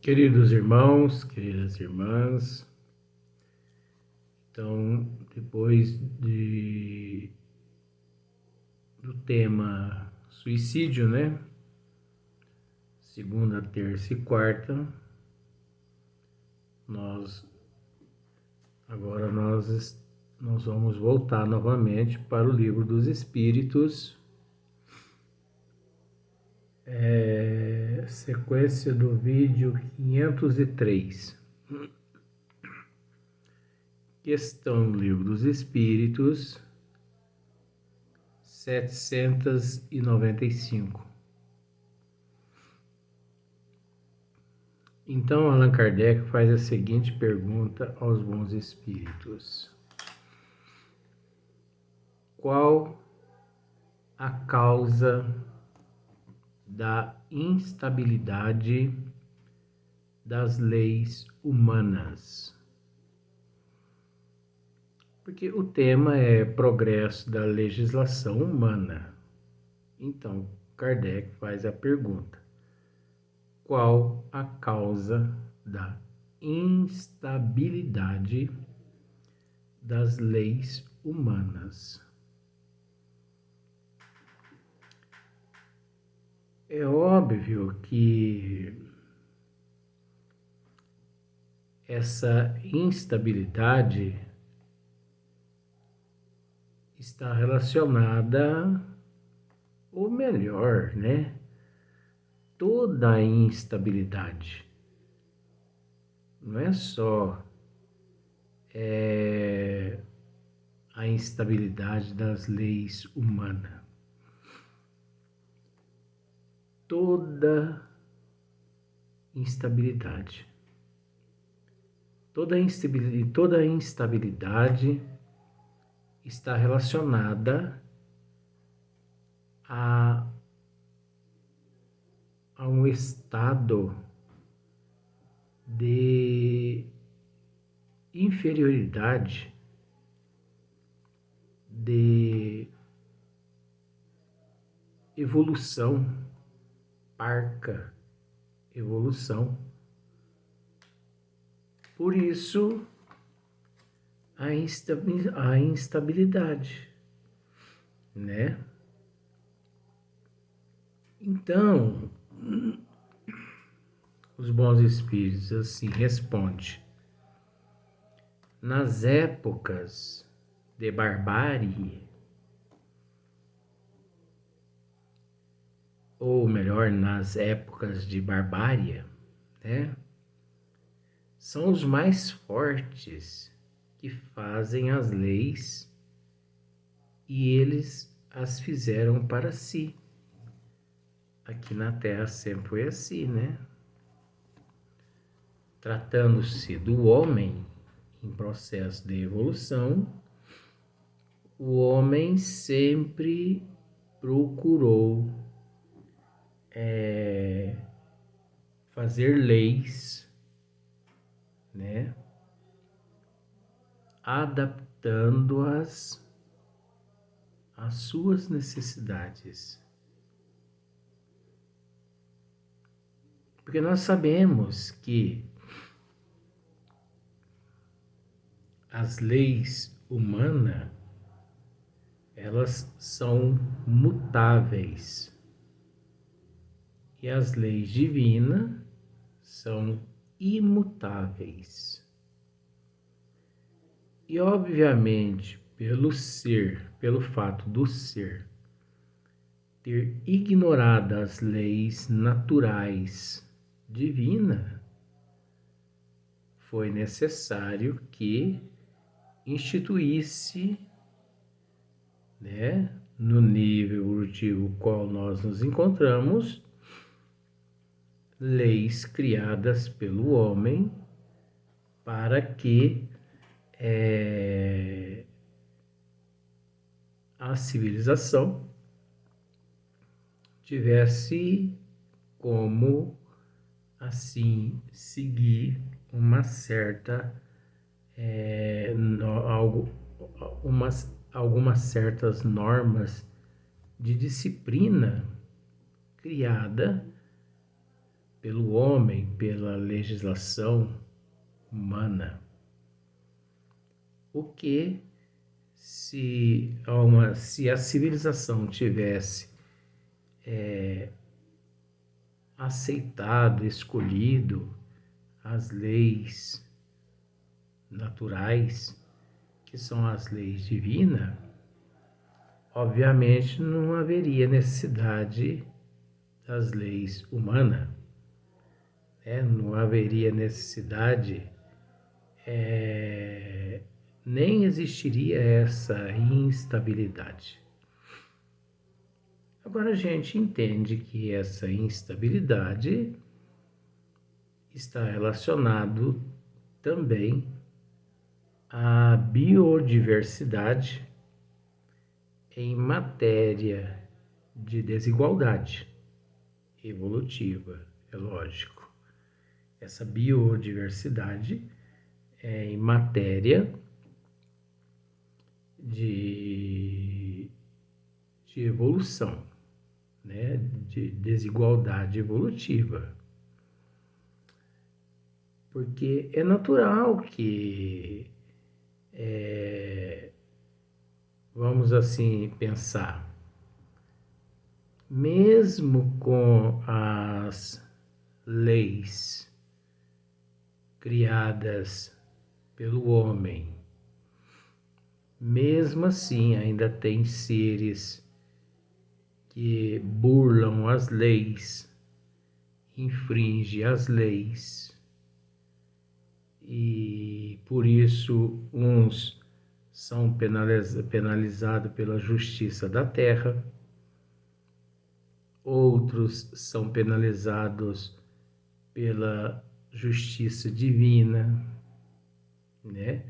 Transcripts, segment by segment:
Queridos irmãos, queridas irmãs, então, depois do tema suicídio, né? Segunda, terça e quarta, agora nós vamos voltar novamente para o Livro dos Espíritos, sequência do vídeo 503. Questão do Livro dos Espíritos, 795. Então, Allan Kardec faz a seguinte pergunta aos bons espíritos: qual a causa da instabilidade das leis humanas? Porque o tema é progresso da legislação humana. Então, Kardec faz a pergunta: qual a causa da instabilidade das leis humanas? É óbvio que essa instabilidade está relacionada, ou melhor, né? Toda a instabilidade. Não é só a instabilidade das leis humanas. Toda instabilidade. Toda instabilidade está relacionada a um estado de inferioridade, de evolução, parca evolução. Por isso, a instabilidade, né? Então, os bons espíritos assim respondem: nas épocas de barbárie, ou melhor, nas épocas de barbárie, né? São os mais fortes que fazem as leis e eles as fizeram para si. Aqui na Terra sempre foi assim, né? Tratando-se do homem em processo de evolução, o homem sempre procurou fazer leis, né? Adaptando-as às suas necessidades. Porque nós sabemos que as leis humanas, elas são mutáveis. E as leis divinas são imutáveis. E obviamente, pelo fato do ser ter ignorado as leis naturais divinas, foi necessário que instituísse, né, no nível evolutivo qual nós nos encontramos, leis criadas pelo homem para que a civilização tivesse como assim seguir uma certa algumas certas normas de disciplina criada pelo homem, pela legislação humana. O que se a civilização tivesse aceitado, escolhido as leis naturais, que são as leis divinas, obviamente não haveria necessidade das leis humanas, né? Não haveria necessidade, nem existiria essa instabilidade. Agora a gente entende que essa instabilidade está relacionado também à biodiversidade em matéria de desigualdade evolutiva, é lógico. Essa biodiversidade é em matéria de evolução, né? De desigualdade evolutiva. Porque é natural que, vamos assim pensar, mesmo com as leis criadas pelo homem, mesmo assim ainda tem seres que burlam as leis, infringem as leis, e por isso uns são penalizados pela justiça da terra, outros são penalizados pela justiça divina, né?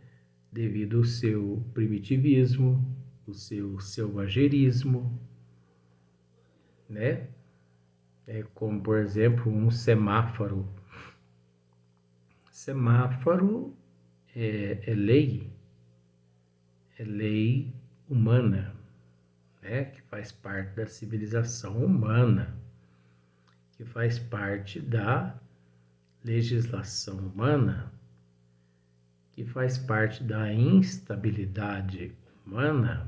Devido ao seu primitivismo, o seu selvagerismo, né? Como, por exemplo, um semáforo. Semáforo é lei humana, né? Que faz parte da civilização humana, que faz parte da legislação humana, que faz parte da instabilidade humana,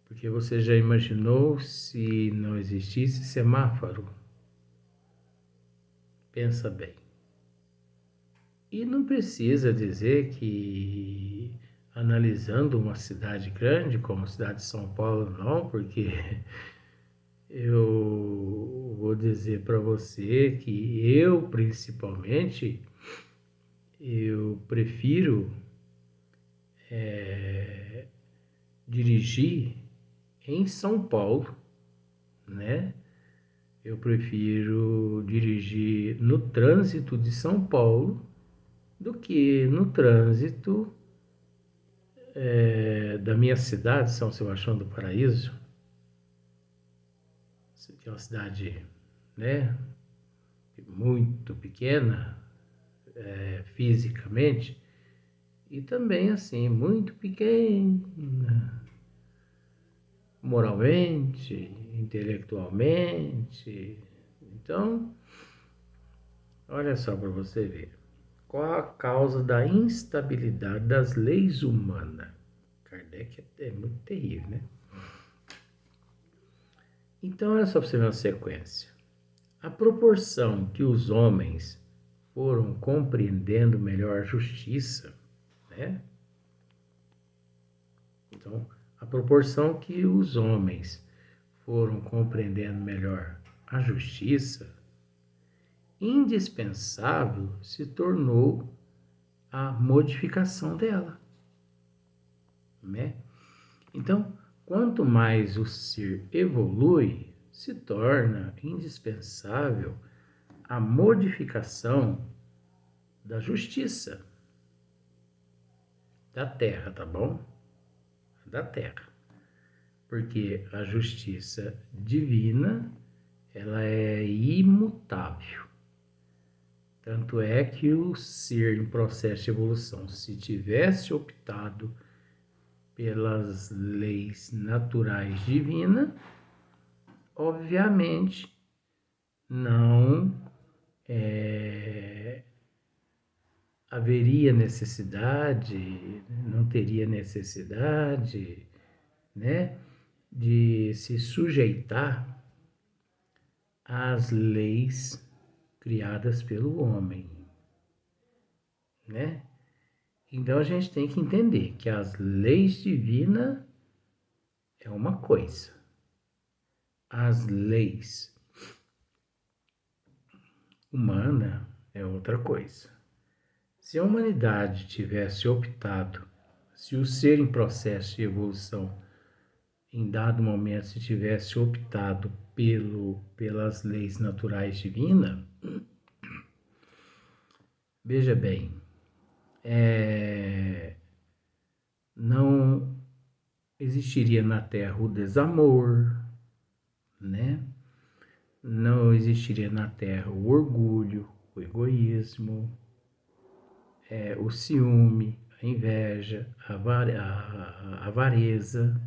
porque você já imaginou se não existisse semáforo? Pensa bem. E não precisa dizer que, analisando uma cidade grande como a cidade de São Paulo, não, porque eu vou dizer para você que eu, principalmente, eu prefiro dirigir em São Paulo, né? Eu prefiro dirigir no trânsito de São Paulo do que no trânsito da minha cidade, São Sebastião do Paraíso, que é uma cidade, né, muito pequena, fisicamente, e também assim, muito pequena, moralmente, intelectualmente. Então, olha só para você ver. Qual a causa da instabilidade das leis humanas? Kardec é muito terrível, né? Então, olha só para você ver uma sequência. A proporção que os homens foram compreendendo melhor a justiça, né? Então, a proporção que os homens foram compreendendo melhor a justiça, indispensável se tornou a modificação dela, né? Então, quanto mais o ser evolui, se torna indispensável a modificação da justiça da terra, tá bom? Da terra. Porque a justiça divina, ela é imutável. Tanto é que o ser em processo de evolução, se tivesse optado pelas leis naturais divinas, obviamente não haveria necessidade, não teria necessidade, né, de se sujeitar às leis criadas pelo homem, né? Então a gente tem que entender que as leis divinas é uma coisa, as leis humanas é outra coisa. Se a humanidade tivesse optado, se o ser em processo de evolução, em dado momento, se tivesse optado pelas leis naturais divinas, veja bem, não existiria na Terra o desamor, né? Não existiria na Terra o orgulho, o egoísmo, o ciúme, a inveja, a avareza,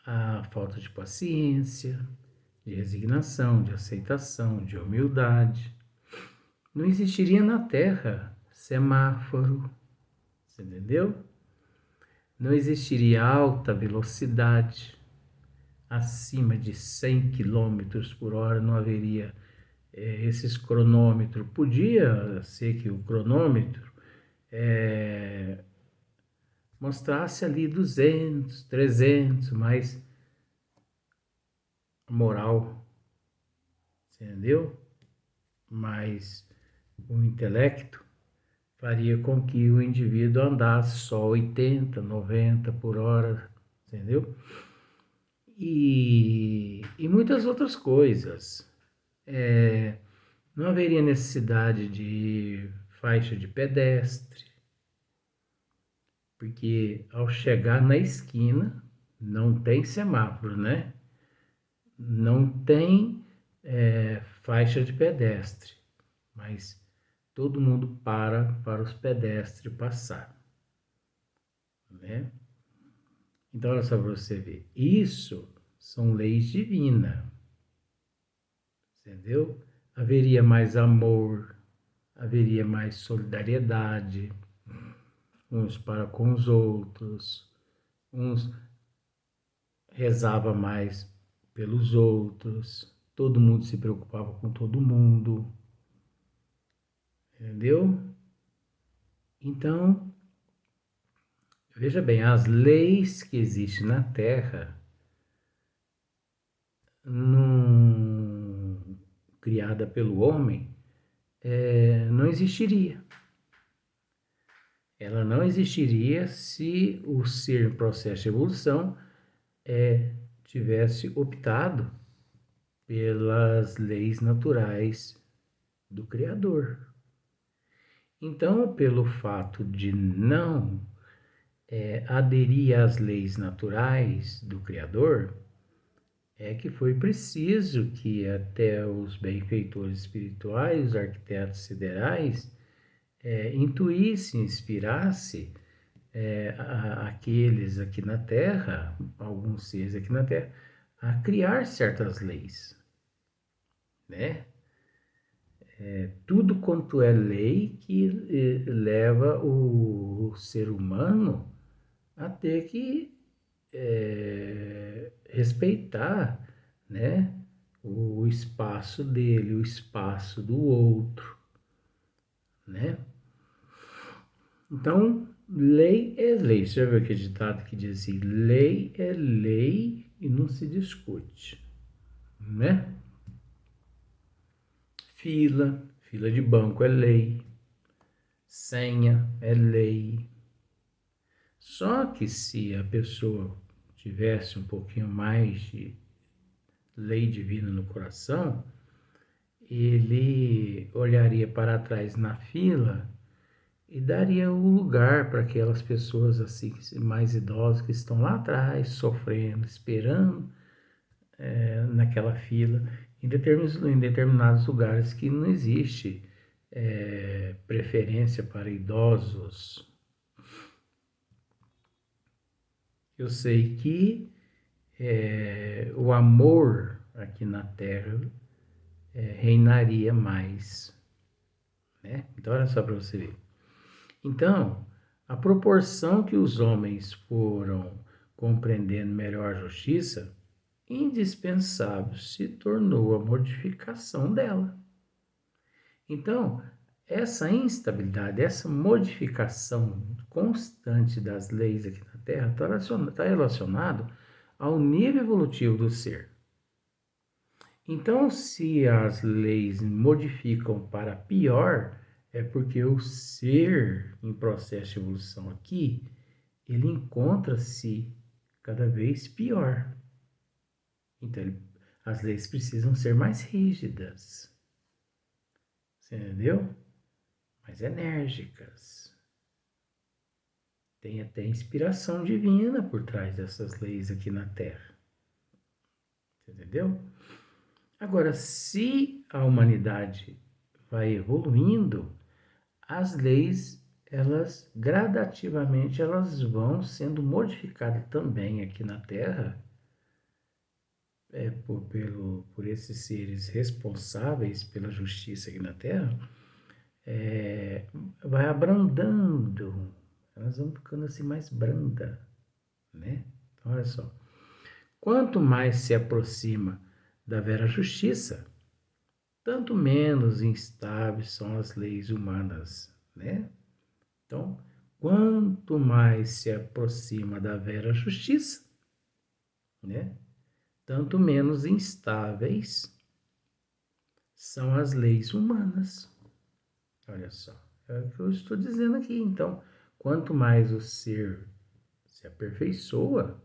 a falta de paciência, de resignação, de aceitação, de humildade. Não existiria na Terra semáforo, você entendeu? Não existiria alta velocidade, acima de 100 km por hora não haveria esses cronômetros. Podia ser que o cronômetro mostrasse ali 200, 300, mas a moral, entendeu? Mas o intelecto faria com que o indivíduo andasse só 80, 90 por hora, entendeu? E muitas outras coisas. Não haveria necessidade de faixa de pedestre, porque ao chegar na esquina não tem semáforo, né? Não tem faixa de pedestre, mas todo mundo para os pedestres passar, né? Então, olha só para você ver, isso são leis divinas, entendeu? Haveria mais amor, haveria mais solidariedade, uns para com os outros, uns rezava mais pelos outros, todo mundo se preocupava com todo mundo, entendeu? Então, veja bem, as leis que existem na Terra, criada pelo homem, não existiria. Ela não existiria se o ser em processo de evolução tivesse optado pelas leis naturais do Criador. Então, pelo fato de não aderir às leis naturais do Criador, é que foi preciso que até os benfeitores espirituais, os arquitetos siderais, intuíssem, inspirassem aqueles aqui na Terra, alguns seres aqui na Terra, a criar certas leis, né? Tudo quanto é lei que leva o ser humano a ter que respeitar, né, o espaço dele, o espaço do outro, né? Então, lei é lei. Você já viu aquele ditado que diz assim, lei é lei e não se discute, né? Fila de banco é lei, senha é lei. Só que se a pessoa tivesse um pouquinho mais de lei divina no coração, ele olharia para trás na fila e daria o lugar para aquelas pessoas assim mais idosas que estão lá atrás, sofrendo, esperando naquela fila, em determinados lugares que não existe preferência para idosos. Eu sei que o amor aqui na Terra reinaria mais, né? Então, olha só para você ver. Então, a proporção que os homens foram compreendendo melhor a justiça, indispensável se tornou a modificação dela. Então, essa instabilidade, essa modificação constante das leis aqui na Terra está relacionado ao nível evolutivo do ser. Então, se as leis modificam para pior, é porque o ser em processo de evolução aqui, ele encontra-se cada vez pior. Então, as leis precisam ser mais rígidas. Você entendeu? Mais enérgicas. Tem até inspiração divina por trás dessas leis aqui na Terra. Você entendeu? Agora, se a humanidade vai evoluindo, as leis, elas gradativamente elas vão sendo modificadas também aqui na Terra, por esses seres responsáveis pela justiça aqui na Terra, vai abrandando, elas vão ficando assim mais branda, né? Então, olha só, quanto mais se aproxima da vera justiça, tanto menos instáveis são as leis humanas, né? Então, quanto mais se aproxima da vera justiça, né? Tanto menos instáveis são as leis humanas. Olha só, é o que eu estou dizendo aqui. Então, quanto mais o ser se aperfeiçoa,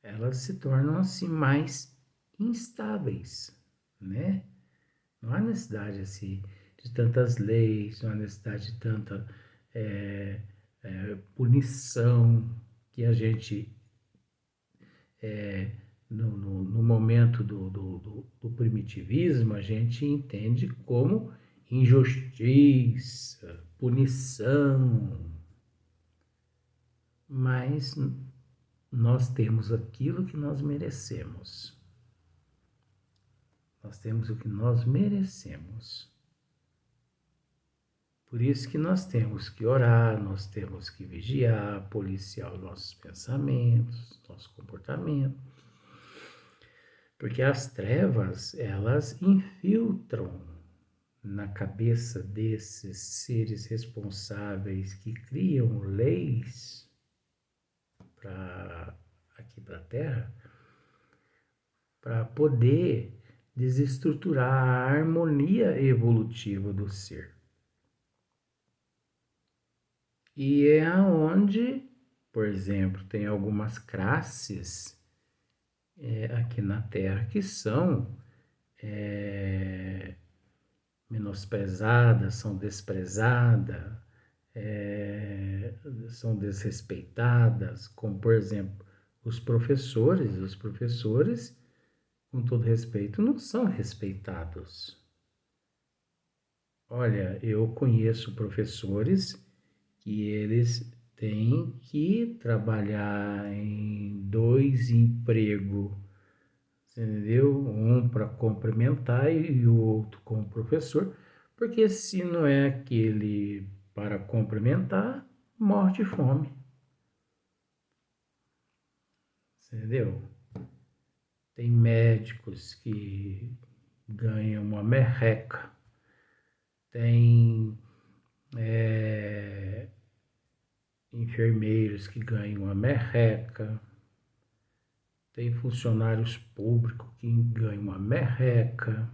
elas se tornam assim mais instáveis, né? Não há necessidade assim, de tantas leis, não há necessidade de tanta punição que a gente, no momento do primitivismo, a gente entende como injustiça, punição, mas nós temos aquilo que nós merecemos. Nós temos o que nós merecemos. Por isso que nós temos que orar, nós temos que vigiar, policiar os nossos pensamentos, nosso comportamento. Porque as trevas, elas infiltram na cabeça desses seres responsáveis que criam leis aqui para a Terra, para poder desestruturar a harmonia evolutiva do ser. E é aonde, por exemplo, tem algumas classes aqui na Terra que são menosprezadas, são desprezadas, são desrespeitadas, como, por exemplo, os professores. Os professores, com todo respeito, não são respeitados. Olha, eu conheço professores que eles têm que trabalhar em 2 empregos, entendeu? Um para complementar e o outro como professor, porque se não é aquele para complementar, morre de fome, entendeu? Tem médicos que ganham uma merreca, tem enfermeiros que ganham uma merreca, tem funcionários públicos que ganham uma merreca,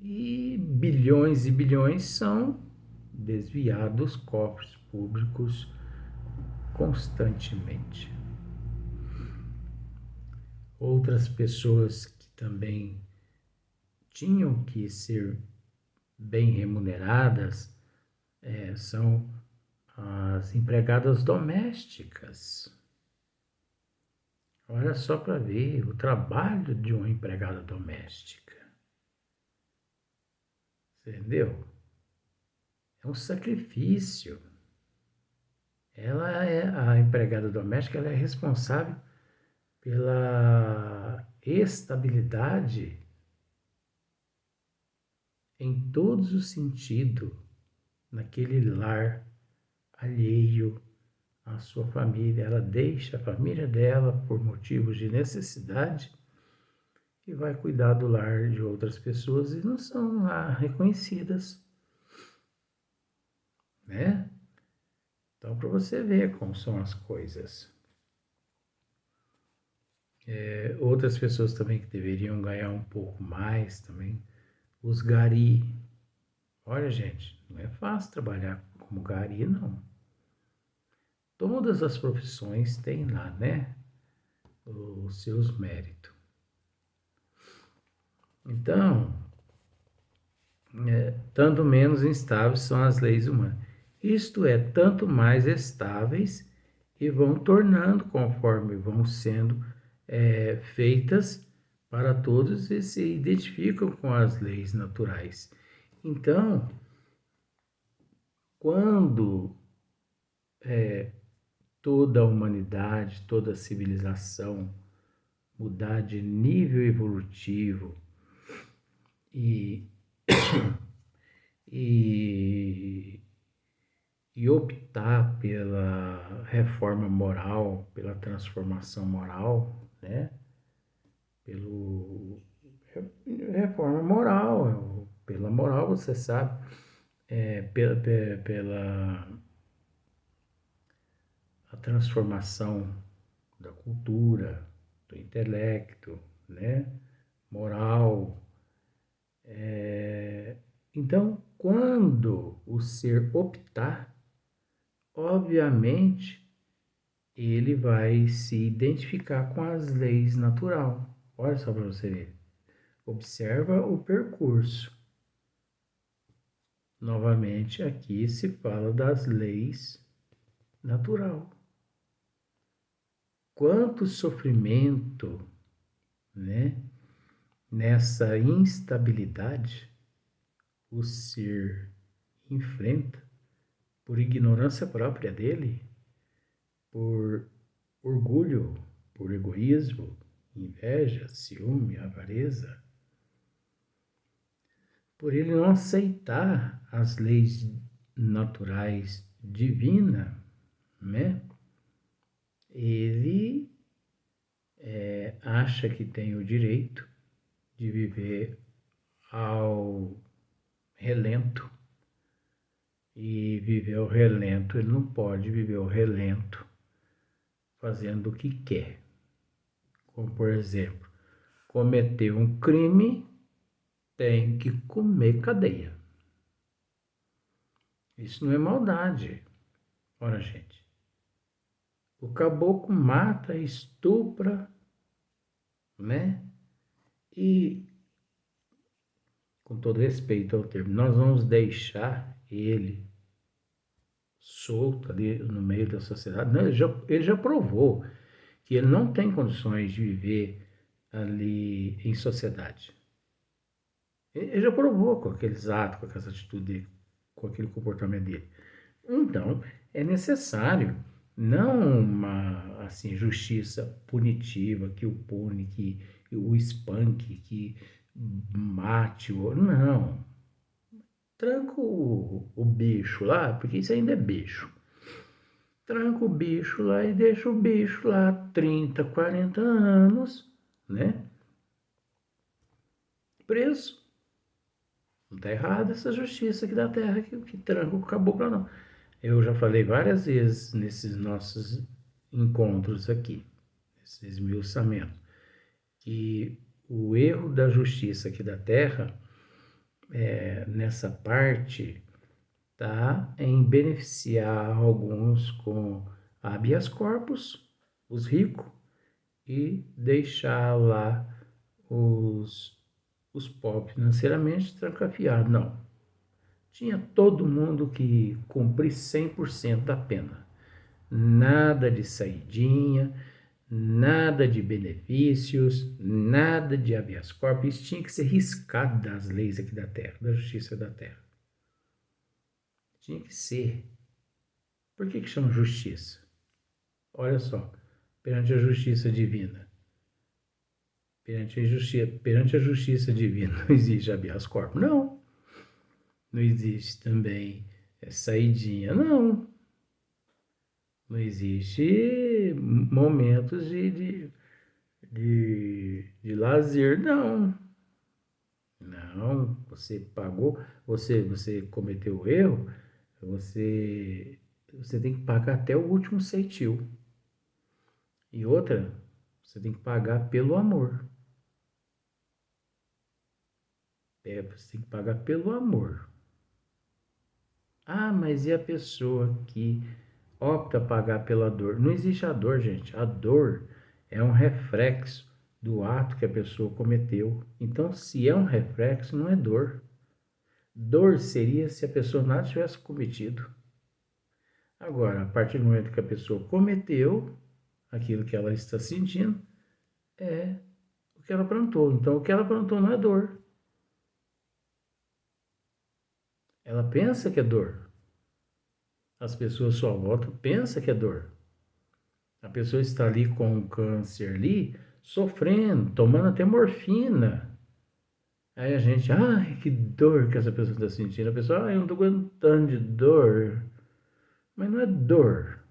e bilhões são desviados dos cofres públicos constantemente. Outras pessoas que também tinham que ser bem remuneradas são as empregadas domésticas. Olha só para ver o trabalho de uma empregada doméstica. Entendeu? É um sacrifício. A empregada doméstica, ela é responsável pela estabilidade em todos os sentidos naquele lar alheio à sua família. Ela deixa a família dela por motivos de necessidade e vai cuidar do lar de outras pessoas e não são lá reconhecidas, né? Então, para você ver como são as coisas. Outras pessoas também que deveriam ganhar um pouco mais também, os gari. Olha, gente, não é fácil trabalhar como gari, não. Todas as profissões têm lá, né, os seus méritos. Então, tanto menos instáveis são as leis humanas. Isto é, tanto mais estáveis e vão tornando conforme vão sendo feitas para todos e se identificam com as leis naturais. Então, quando toda a humanidade, toda a civilização mudar de nível evolutivo e, e, e optar pela reforma moral, pela transformação moral, né? Reforma moral, pela moral, você sabe, pela a transformação da cultura, do intelecto, né? Moral. Então, quando o ser optar, obviamente, ele vai se identificar com as leis natural. Olha só para você ver. Observa o percurso. Novamente, aqui se fala das leis natural. Quanto sofrimento, né, nessa instabilidade o ser enfrenta por ignorância própria dele, por orgulho, por egoísmo, inveja, ciúme, avareza, por ele não aceitar as leis naturais divinas, né? Ele acha que tem o direito de viver ao relento. E viver ao relento, ele não pode viver ao relento fazendo o que quer. Como, por exemplo, cometeu um crime, tem que comer cadeia. Isso não é maldade. Ora, gente, o caboclo mata, estupra, né? E, com todo respeito ao termo, nós vamos deixar ele solto ali no meio da sociedade. Não, ele já provou que ele não tem condições de viver ali em sociedade. Ele já provou com aqueles atos, com aquelas atitudes, com aquele comportamento dele. Então, é necessário não uma assim, justiça punitiva que o pune, que o espanque, que mate o outro. Não. Tranca o bicho lá, porque isso ainda é bicho. Tranca o bicho lá e deixa o bicho lá 30, 40 anos, né? Preso. Não está errado essa justiça aqui da terra que tranca o caboclo, não. Eu já falei várias vezes nesses nossos encontros aqui, nesses esmiuçamentos, que o erro da justiça aqui da terra, nessa parte, está em beneficiar alguns com habeas corpus, os ricos, e deixar lá os pobres financeiramente trancafiados. Não. Tinha todo mundo que cumprir 100% da pena. Nada de saidinha, nada de benefícios, nada de habeas corpus. Isso tinha que ser riscado das leis aqui da terra, da justiça da terra. Tinha que ser. Por que chama justiça? Olha só, perante a justiça divina. perante a justiça divina não existe habeas corpus, não. Não existe também saidinha, não. Não existe momentos de lazer, não. Não, você pagou, você cometeu o erro, você tem que pagar até o último centil. E outra, você tem que pagar pelo amor. Você tem que pagar pelo amor. Ah, mas e a pessoa que opta pagar pela dor? Não existe a dor, gente. A dor é um reflexo do ato que a pessoa cometeu. Então, se é um reflexo, não é dor. Dor seria se a pessoa nada tivesse cometido. Agora, a partir do momento que a pessoa cometeu aquilo que ela está sentindo, é o que ela plantou. Então, o que ela plantou não é dor. Ela pensa que é dor. As pessoas à sua volta pensam que é dor. A pessoa está ali com um câncer ali, sofrendo, tomando até morfina. Aí a gente, ai, que dor que essa pessoa está sentindo. A pessoa, ai, eu não estou aguentando de dor. Mas não é dor.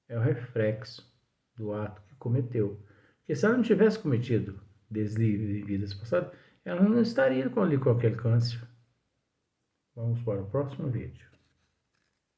É o reflexo do ato que cometeu. Porque se ela não tivesse cometido deslize em vidas passadas, ela não estaria ali com aquele câncer. Vamos para o próximo vídeo.